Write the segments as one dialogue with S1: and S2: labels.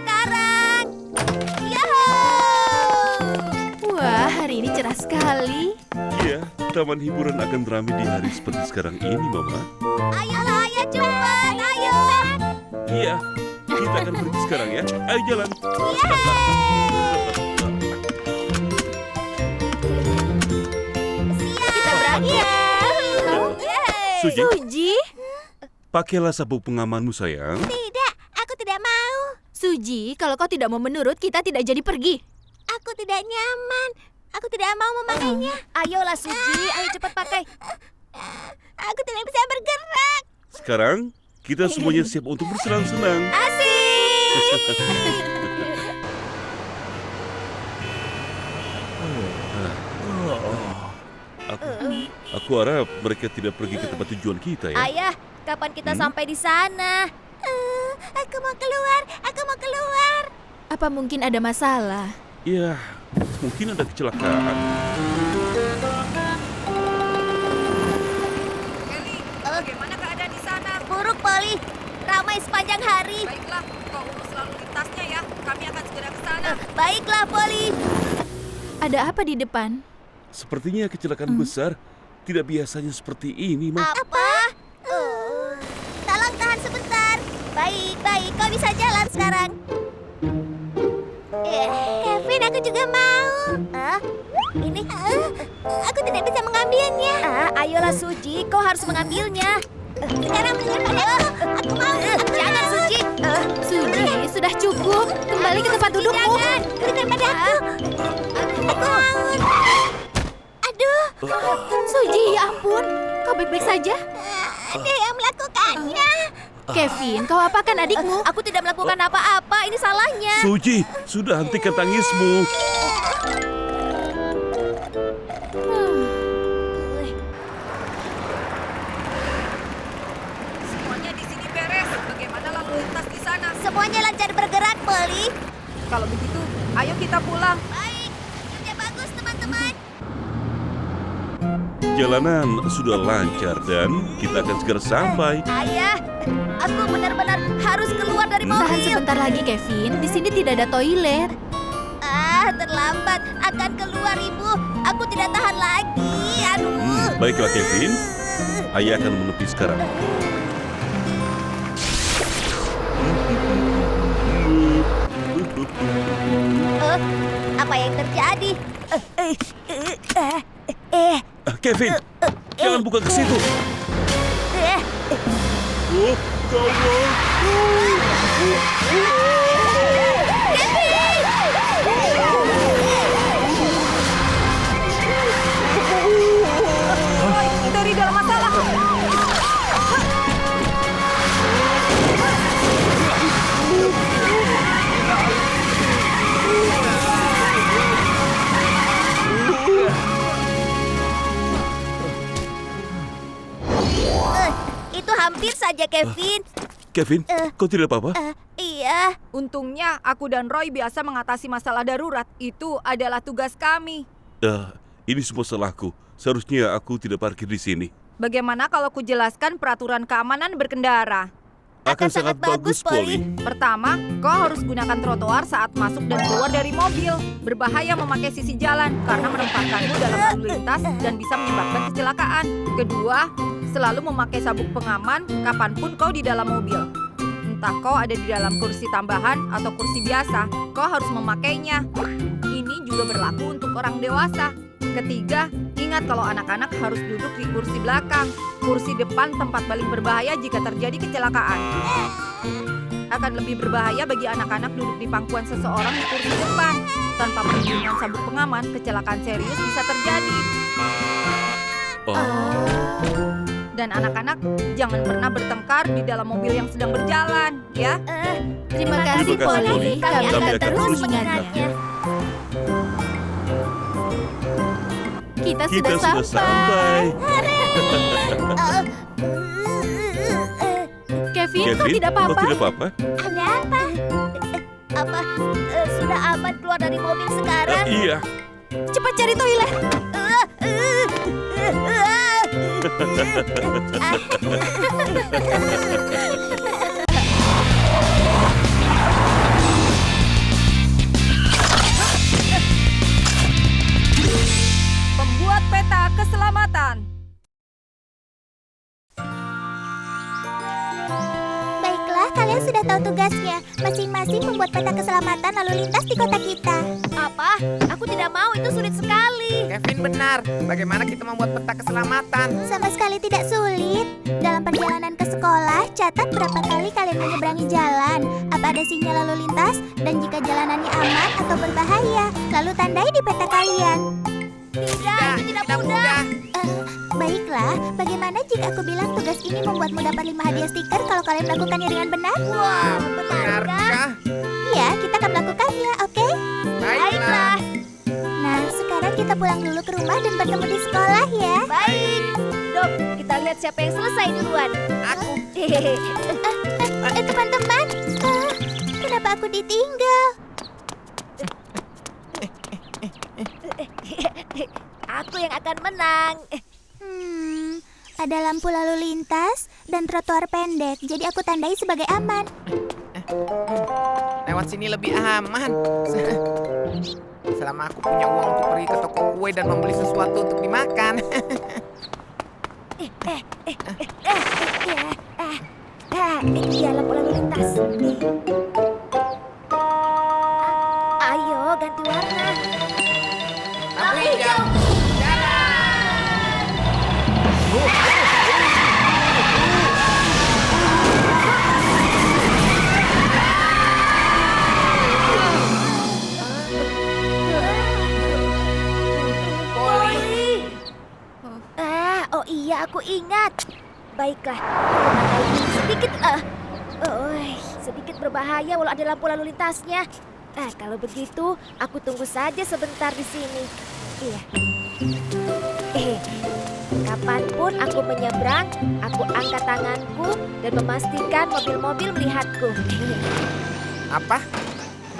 S1: sekarang. Yahoo! Wah, hari ini cerah sekali.
S2: Iya, taman hiburan akan ramai di hari seperti sekarang ini, Mama.
S1: Ayolah, ayo cepat, ayo.
S2: Iya, kita akan pergi sekarang ya. Ayo jalan.
S1: Kita berangkat.
S2: Suji,
S1: Suji?
S2: pakailah sabuk pengamanmu, sayang.
S1: Tidak, aku tidak mau. Suji, kalau kau tidak mau menurut, kita tidak jadi pergi. Aku tidak nyaman. Aku tidak mau memakainya. Ayolah Suji, ayo cepat pakai. Aku tidak bisa bergerak.
S2: Sekarang, kita semuanya siap untuk bersenang-senang.
S1: Asik.
S2: Aku harap mereka tidak pergi ke tempat tujuan kita ya.
S1: Ayah, kapan kita sampai di sana? Aku mau keluar, aku mau keluar. Apa mungkin ada masalah?
S2: Ya, mungkin ada kecelakaan.
S3: Kelly, bagaimana keadaan di sana?
S1: Buruk, Polly. Ramai sepanjang hari.
S3: Baiklah, kau urus lalu lintasnya ya. Kami akan segera ke sana.
S1: Baiklah, Polly. Ada apa di depan?
S2: Sepertinya kecelakaan besar. Tidak biasanya seperti ini, Ma.
S1: Apa? Tolong tahan sebentar. Baik, baik. Kau bisa jalan sekarang. Kevin, aku juga mau. Ini? Aku tidak bisa mengambilnya. Ayolah, Suji. Kau harus mengambilnya. Sekarang berikan padaku. Aku mau. Jangan, Suji. Suji, sudah cukup. Kembali ke tempat dudukmu. Jangan. Berikan padaku. Aku haus. Aduh. Suji, ya ampun. Kau baik-baik saja? Ada yang melakukannya. Kevin, kau apakan adikmu? Aku tidak melakukan apa-apa. Ini salahnya.
S2: Suji, sudah hentikan tangismu.
S3: Semuanya di sini beres. Bagaimana lalu lintas di sana?
S1: Semuanya lancar bergerak, Polly.
S3: Kalau begitu, ayo kita pulang.
S1: Baik. Kerja bagus, teman-teman.
S2: Jalanan sudah lancar dan kita akan segera sampai.
S1: Ayah, aku benar-benar harus keluar dari mobil.
S4: Tahan sebentar lagi, Kevin. Di sini tidak ada toilet.
S1: Terlambat. Akan keluar, Ibu. Aku tidak tahan lagi. Aduh.
S2: Baiklah, Kevin. Ayah akan menepi sekarang.
S1: Apa yang terjadi?
S2: Kevin, jangan buka ke situ. Oh, kawan.
S3: Roy, dari dalam masalah.
S1: Itu hampir saja, Kevin.
S2: Kevin, kau tidak apa-apa?
S1: Iya.
S3: Untungnya aku dan Roy biasa mengatasi masalah darurat. Itu adalah tugas kami.
S2: Ini semua salahku. Seharusnya aku tidak parkir di sini.
S3: Bagaimana kalau ku jelaskan peraturan keamanan berkendara?
S2: Akan sangat bagus, Polly.
S3: Pertama, kau harus gunakan trotoar saat masuk dan keluar dari mobil. Berbahaya memakai sisi jalan karena menempatkanmu dalam lalu lintas dan bisa menyebabkan kecelakaan. Kedua, selalu memakai sabuk pengaman kapanpun kau di dalam mobil. Entah kau ada di dalam kursi tambahan atau kursi biasa, kau harus memakainya. Ini juga berlaku untuk orang dewasa. Ketiga, ingat kalau anak-anak harus duduk di kursi belakang. Kursi depan tempat paling berbahaya jika terjadi kecelakaan. Akan lebih berbahaya bagi anak-anak duduk di pangkuan seseorang di kursi depan. Tanpa perlindungan sabuk pengaman, kecelakaan serius bisa terjadi. Dan anak-anak jangan pernah bertengkar di dalam mobil yang sedang berjalan, ya.
S4: Terima kasih,
S2: Terima kasih,
S4: Polly.
S2: Polly.
S4: Kami akan terus
S1: mengingatnya.
S4: mengingatnya.
S1: Kita
S2: Kita
S1: sudah
S2: sudah sampai.
S1: Kevin, kau
S2: Kevin,
S1: tidak
S2: kau
S1: apa-apa?
S2: tidak apa-apa?
S1: Ada apa? Apa sudah aman keluar dari mobil sekarang?
S2: Iya.
S1: Cepat cari toilet. membuat peta keselamatan lalu lintas di kota kita. Apa? Aku tidak mau, itu sulit sekali.
S5: Kevin benar. Bagaimana kita membuat peta keselamatan?
S1: Sama sekali tidak sulit. Dalam perjalanan ke sekolah, catat berapa kali kalian menyeberangi jalan, apa ada sinyal lalu lintas, dan jika jalanannya aman atau berbahaya, lalu tandai di peta kalian. Tidak, itu tidak mudah. Baiklah, bagaimana jika aku bilang tugas ini membuatmu dapat 5 hadiah stiker kalau kalian melakukannya dengan benar? Wah,
S5: Benarkah?
S1: Iya, kita akan melakukannya, oke?
S5: Baiklah.
S1: Nah, sekarang kita pulang dulu ke rumah dan bertemu di sekolah ya. Baik. Dok, kita lihat siapa yang selesai duluan.
S5: Aku.
S1: Teman-teman, kenapa aku ditinggal? Aku yang akan menang. Ada lampu lalu lintas dan trotoar pendek, jadi aku tandai sebagai aman.
S5: Lewat sini lebih aman. Selama aku punya uang untuk pergi ke toko kue dan membeli sesuatu untuk dimakan.
S1: Ini dia lampu lalu lintas. Ayo, ganti warna.
S5: Lampu hijau.
S1: Oh iya, aku ingat. Baiklah, sedikit berbahaya walau ada lampu lalu lintasnya. Kalau begitu, aku tunggu saja sebentar di sini. Iya. Kapanpun aku menyeberang, aku angkat tanganku dan memastikan mobil-mobil melihatku.
S5: Apa?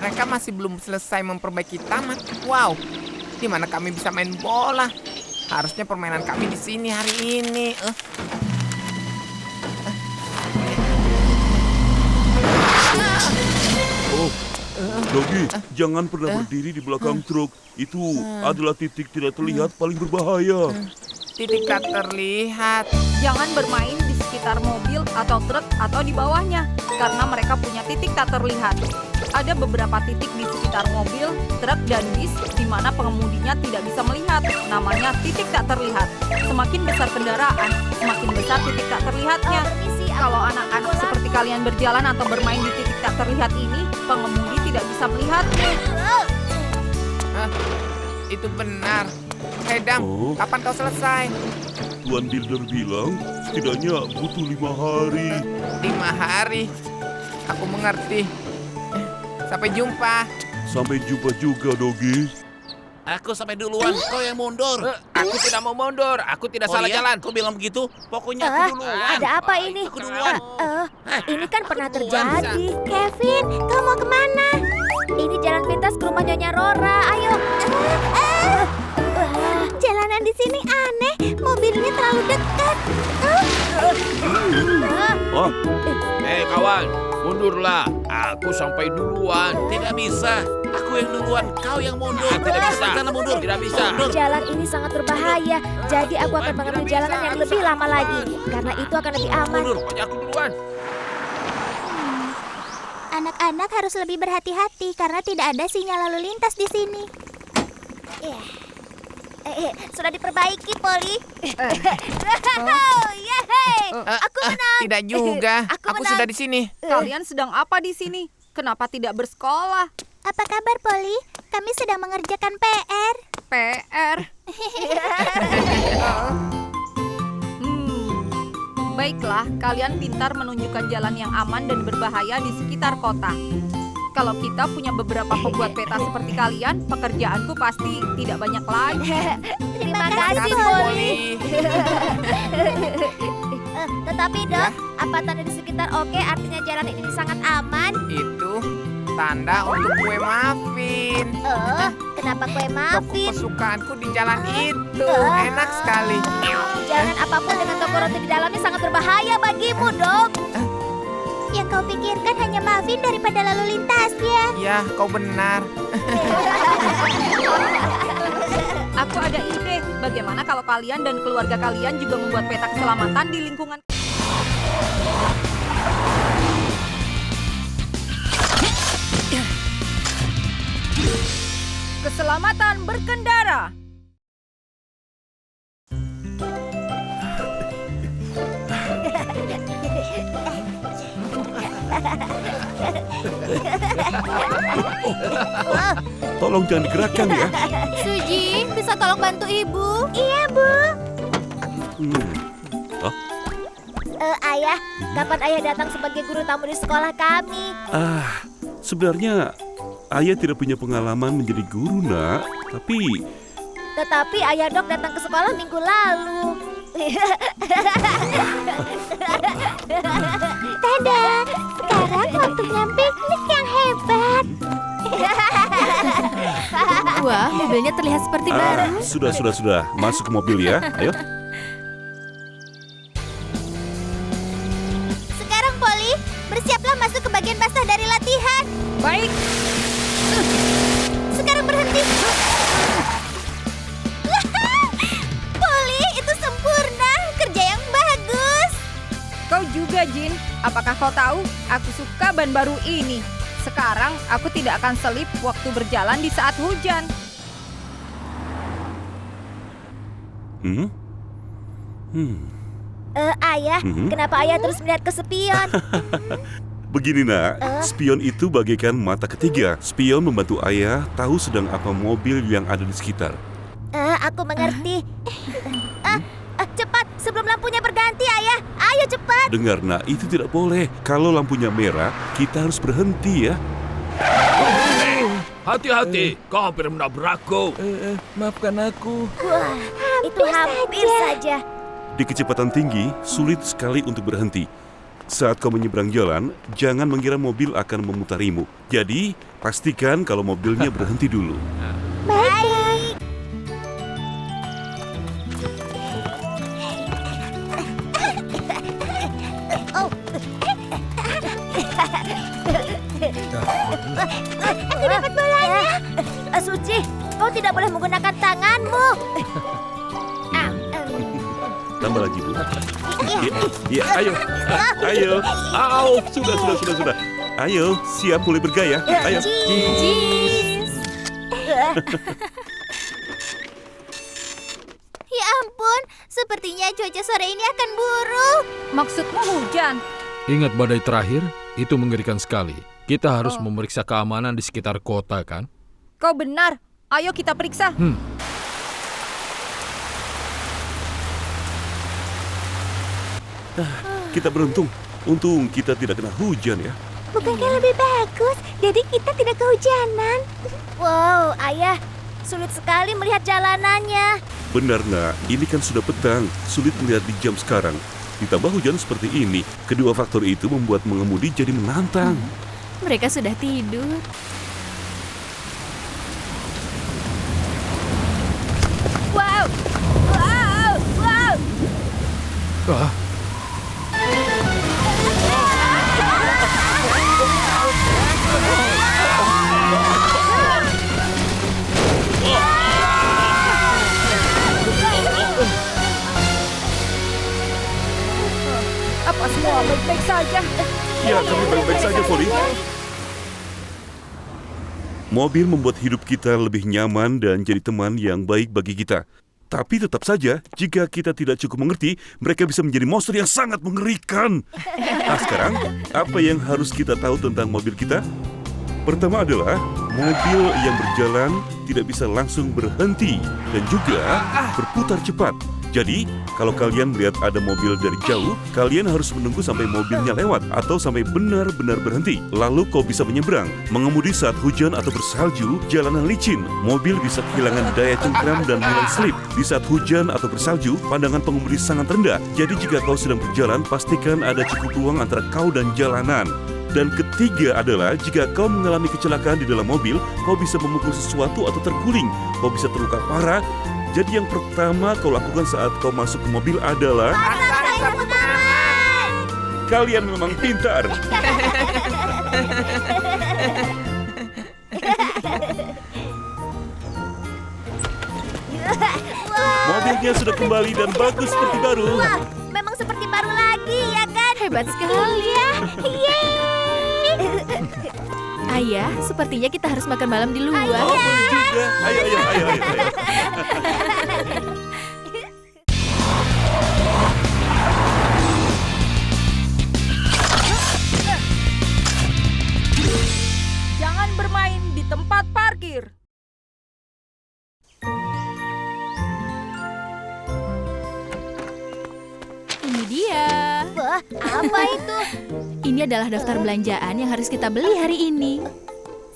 S5: Mereka masih belum selesai memperbaiki taman. Wow, di mana kami bisa main bola? Harusnya permainan kami di sini hari ini.
S2: Oh, Dogi, jangan pernah berdiri di belakang truk. Itu adalah titik tidak terlihat paling berbahaya.
S5: Titik tak terlihat.
S3: Jangan bermain di sekitar mobil atau truk atau di bawahnya, karena mereka punya titik tak terlihat. Ada beberapa titik di sekitar mobil, truk, dan bis di mana pengemudinya tidak bisa melihat. Namanya titik tak terlihat. Semakin besar kendaraan, semakin besar titik tak terlihatnya. Kalau anak-anak seperti kalian berjalan atau bermain di titik tak terlihat ini, pengemudi tidak bisa melihatnya.
S5: Itu benar. Hei Dam,
S2: Oh.
S5: kapan kau selesai?
S2: Tuan Builder bilang setidaknya butuh 5 hari.
S5: 5 hari. Aku mengerti. Sampai jumpa.
S2: Sampai jumpa juga, Dogi.
S6: Aku sampai duluan, kau yang mundur.
S5: Aku tidak mau mundur. Aku tidak salah
S6: iya?
S5: jalan.
S6: Kau bilang begitu? Pokoknya aku duluan.
S1: Ada apa ini?
S6: Aku duluan.
S1: Ini kan pernah terjadi. Kevin, kau mau kemana? Ini jalan pintas ke rumah Nyonya Rora. Ayo. Jalanan di sini aneh. Mobilnya terlalu dekat.
S6: Hei kawan, mundurlah. Aku sampai duluan. Tidak bisa. Aku yang duluan, kau yang mundur. Tidak bisa. Karena mundur. Tidak bisa.
S1: Jalan ini sangat berbahaya. Jadi aku akan mengambil jalanan yang lebih lama lagi. Karena itu akan lebih aman.
S6: Mundur, pokoknya aku duluan.
S1: Anak-anak harus lebih berhati-hati karena tidak ada sinyal lalu lintas di sini. Sudah diperbaiki, Polly. Aku menang.
S5: Tidak juga. Aku
S1: menang.
S5: sudah di sini.
S3: Kalian sedang apa di sini? Kenapa tidak bersekolah?
S1: Apa kabar, Polly? Kami sedang mengerjakan PR.
S3: PR. Baiklah, kalian pintar menunjukkan jalan yang aman dan berbahaya di sekitar kota. Kalau kita punya beberapa pembuat peta seperti kalian, pekerjaanku pasti tidak banyak lagi.
S1: Terima kasih,
S5: Kasih,
S1: Polly.
S5: Polly.
S1: Tetapi, Dok, apa tanda di sekitar oke artinya jalan ini sangat aman?
S5: Itu tanda untuk kue muffin.
S1: Kenapa kue
S5: Toko
S1: muffin?
S5: kesukaanku di jalan itu. Enak sekali.
S1: Jangan apapun dengan toko roti di dalamnya sangat berbahaya bagimu, Dok. Yang kau pikirkan hanya muffin daripada lalu lintasnya.
S5: Ya, kau benar.
S3: Aku ada ide, bagaimana kalau kalian dan keluarga kalian juga membuat peta keselamatan di lingkungan. keselamatan berkendara.
S2: Tolong jangan digerakkan ya.
S4: Suji, bisa tolong bantu ibu?
S1: Iya, Bu.
S2: Hmm.
S1: Ayah, kapan ayah datang sebagai guru tamu di sekolah kami?
S2: Sebenarnya ayah tidak punya pengalaman menjadi guru, Nak.
S1: Tetapi ayah Dok datang ke sekolah minggu lalu. Tada, sekarang waktunya piknik yang hebat.
S4: Wah, mobilnya terlihat seperti baru.
S2: Sudah. Masuk ke mobil ya. Ayo.
S1: Sekarang Polly, bersiaplah masuk ke bagian basah dari latihan.
S3: Baik,
S1: Sekarang berhenti. Polly, itu sempurna. Kerja yang bagus.
S3: kau juga, Jin. Apakah kau tahu, aku suka ban baru ini. Sekarang aku tidak akan selip waktu berjalan di saat hujan.
S1: Ayah, kenapa ayah terus melihat ke spion?
S2: Begini, Nak. Spion itu bagaikan mata ketiga. Spion membantu ayah tahu sedang apa mobil yang ada di sekitar.
S1: Aku mengerti. Cepat, sebelum lampunya berganti, ayah. Ayo cepat.
S2: Dengar, Nak, itu tidak boleh. Kalau lampunya merah, kita harus berhenti ya.
S6: Hati-hati, kau hampir menabrakku.
S5: Maafkan aku.
S1: Wah, itu hampir saja.
S2: Di kecepatan tinggi, sulit sekali untuk berhenti. Saat kau menyeberang jalan, jangan mengira mobil akan memutarimu. Jadi, pastikan kalau mobilnya berhenti dulu.
S1: Baik. Aku dapat bolanya. Suci, kau tidak boleh menggunakan tanganmu.
S2: Tambah lagi, Bu. Iya, ayo. Au, sudah. Ayo, siap mulai bergaya. Ayo.
S1: Ya ampun, sepertinya cuaca sore ini akan buruk.
S3: Maksudmu hujan?
S7: Ingat badai terakhir? Itu mengerikan sekali. Kita harus memeriksa keamanan di sekitar kota, kan?
S3: Kau benar. Ayo kita periksa.
S2: Kita beruntung. Untung kita tidak kena hujan ya.
S1: Bukankah lebih bagus? Jadi kita tidak kehujanan. Wow, ayah, sulit sekali melihat jalanannya.
S2: Benar, Nak. Ini kan sudah petang. Sulit melihat di jam sekarang. Ditambah hujan seperti ini. Kedua faktor itu membuat mengemudi jadi menantang.
S4: Mereka sudah tidur.
S1: Wow.
S3: Apa semua baik-baik saja?
S2: Ya, kami baik-baik saja, Polly. Mobil membuat hidup kita lebih nyaman dan jadi teman yang baik bagi kita. Tapi tetap saja, jika kita tidak cukup mengerti, mereka bisa menjadi monster yang sangat mengerikan. Nah, sekarang, apa yang harus kita tahu tentang mobil kita? Pertama adalah, mobil yang berjalan tidak bisa langsung berhenti dan juga berputar cepat. Jadi, kalau kalian melihat ada mobil dari jauh, kalian harus menunggu sampai mobilnya lewat atau sampai benar-benar berhenti. Lalu kau bisa menyeberang. Mengemudi saat hujan atau bersalju, jalanan licin. Mobil bisa kehilangan daya cengkram dan mulai slip. Di saat hujan atau bersalju, pandangan pengemudi sangat rendah. Jadi jika kau sedang berjalan, pastikan ada cukup ruang antara kau dan jalanan. Dan ketiga adalah, jika kau mengalami kecelakaan di dalam mobil, kau bisa memukul sesuatu atau terguling. Kau bisa terluka parah. Jadi yang pertama kau lakukan saat kau masuk ke mobil adalah kalian memang pintar. Mobilnya sudah kembali dan bagus seperti baru.
S1: Wah, memang seperti baru lagi, ya kan?
S4: Hebat sekali.
S1: Iya. Yeay.
S4: Ayah, sepertinya kita harus makan malam di luar.
S2: Oh, boleh juga. Ayo, ayo, ayo, ayo.
S3: Jangan bermain di tempat parkir.
S4: Ini dia.
S1: Wah, apa itu?
S4: Ini adalah daftar belanjaan yang harus kita beli hari ini.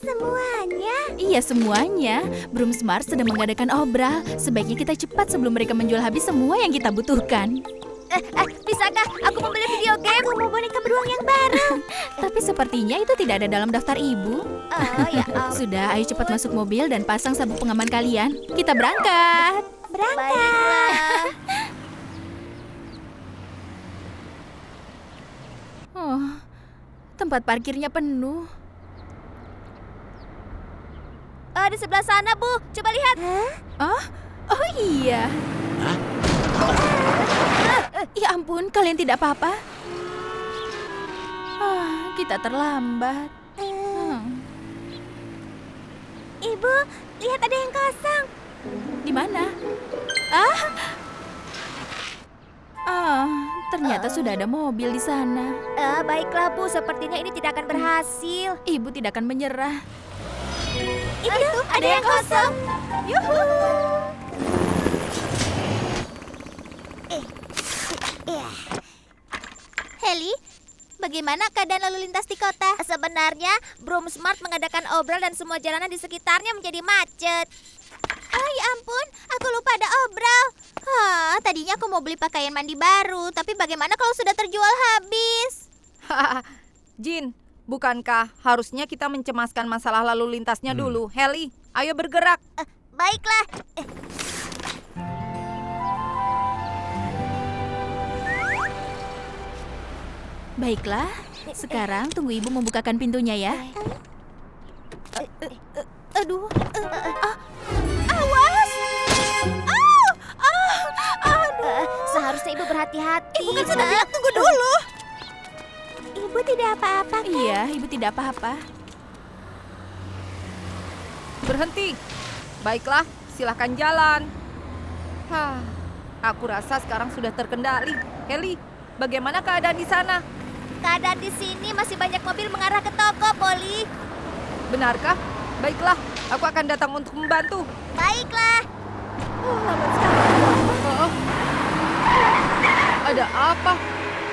S1: Semuanya?
S4: Iya, semuanya. Broom Smart sedang mengadakan obral. Sebaiknya kita cepat sebelum mereka menjual habis semua yang kita butuhkan.
S1: Bisakah aku membeli video game? Aku mau boneka beruang yang baru.
S4: Tapi sepertinya itu tidak ada dalam daftar ibu.
S1: Oh, ya ampun.
S4: Sudah, ayo cepat masuk mobil dan pasang sabuk pengaman kalian. Kita berangkat.
S1: Baiklah.
S4: Oh, tempat parkirnya penuh.
S1: Oh, di sebelah sana, Bu. Coba lihat.
S4: Oh iya. Ya ampun, kalian tidak apa-apa? Kita terlambat.
S1: Ibu, lihat ada yang kosong.
S4: Di mana? Ternyata sudah ada mobil di sana.
S1: Baiklah, Bu. Sepertinya ini tidak akan berhasil.
S4: Ibu tidak akan menyerah.
S1: Itu ada yang kosong. Yuhu. Heli, bagaimana keadaan lalu lintas di kota? Sebenarnya, Broom Smart mengadakan obral dan semua jalanan di sekitarnya menjadi macet. Oh ya ampun, aku lupa ada obral. Tadinya aku mau beli pakaian mandi baru, tapi bagaimana kalau sudah terjual habis?
S3: Jin, bukankah harusnya kita mencemaskan masalah lalu lintasnya dulu? Heli, ayo bergerak.
S1: Baiklah.
S4: Baiklah, sekarang tunggu ibu membukakan pintunya ya.
S1: Aduh. Awas. Seharusnya ibu berhati-hati. Ibu kan sudah bilang tunggu dulu. Ibu tidak apa-apa kan?
S4: Iya, ibu tidak apa-apa.
S3: Berhenti. Baiklah, silahkan jalan. Aku rasa sekarang sudah terkendali. Heli, bagaimana keadaan di sana?
S1: Keadaan di sini masih banyak mobil mengarah ke toko, Polly.
S3: Benarkah? Baiklah, aku akan datang untuk membantu.
S1: Baiklah.
S3: Lambat sekali. Ada apa?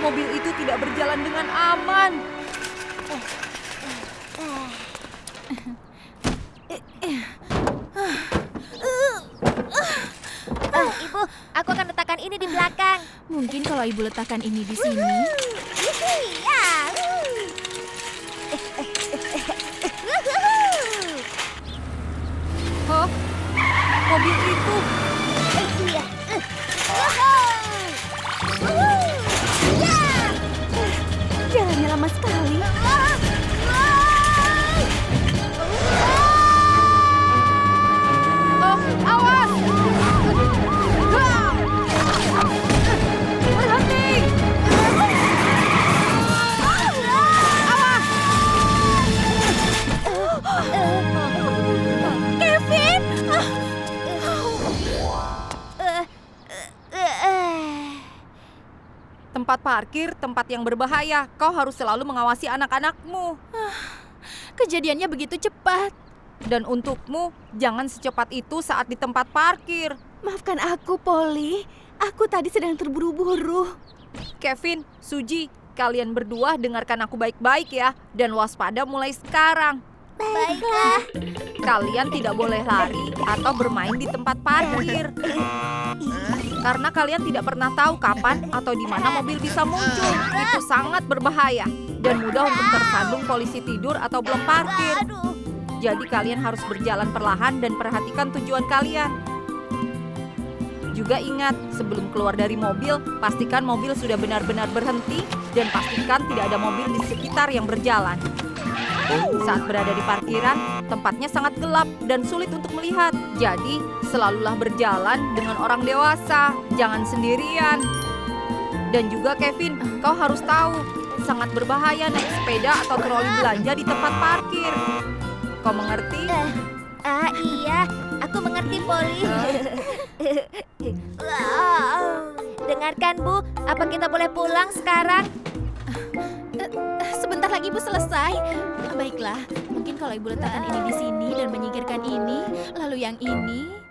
S3: Mobil itu tidak berjalan dengan aman.
S1: Ibu, aku akan letakkan ini di belakang.
S4: Mungkin kalau ibu letakkan ini di sini.
S1: Iya.
S3: Hah? Mobil itu?
S1: Iya.
S4: Jalannya lama sekali.
S3: Oh, awas! Berhenti!
S1: Kevin!
S3: Tempat parkir, tempat yang berbahaya. Kau harus selalu mengawasi anak-anakmu.
S4: Kejadiannya begitu cepat.
S3: Dan untukmu, jangan secepat itu saat di tempat parkir.
S4: Maafkan aku, Polly. Aku tadi sedang terburu-buru.
S3: Kevin, Suji, kalian berdua dengarkan aku baik-baik ya. Dan waspada mulai sekarang.
S1: Baiklah.
S3: Kalian tidak boleh lari atau bermain di tempat parkir. Karena kalian tidak pernah tahu kapan atau di mana mobil bisa muncul. Itu sangat berbahaya dan mudah untuk tersandung polisi tidur atau belum parkir.
S1: Aduh.
S3: Jadi kalian harus berjalan perlahan dan perhatikan tujuan kalian. Juga ingat, sebelum keluar dari mobil, pastikan mobil sudah benar-benar berhenti dan pastikan tidak ada mobil di sekitar yang berjalan. Saat berada di parkiran, tempatnya sangat gelap dan sulit untuk melihat. Jadi, selalulah berjalan dengan orang dewasa, jangan sendirian. Dan juga Kevin, kau harus tahu, Sangat berbahaya naik sepeda atau troli belanja di tempat parkir. Kau mengerti?
S1: Iya, aku mengerti, Polly. Dengarkan, Bu, apa kita boleh pulang sekarang?
S4: Sebentar lagi Ibu selesai. Baiklah, mungkin kalau Ibu letakkan ini di sini dan menyingkirkan ini, lalu yang ini.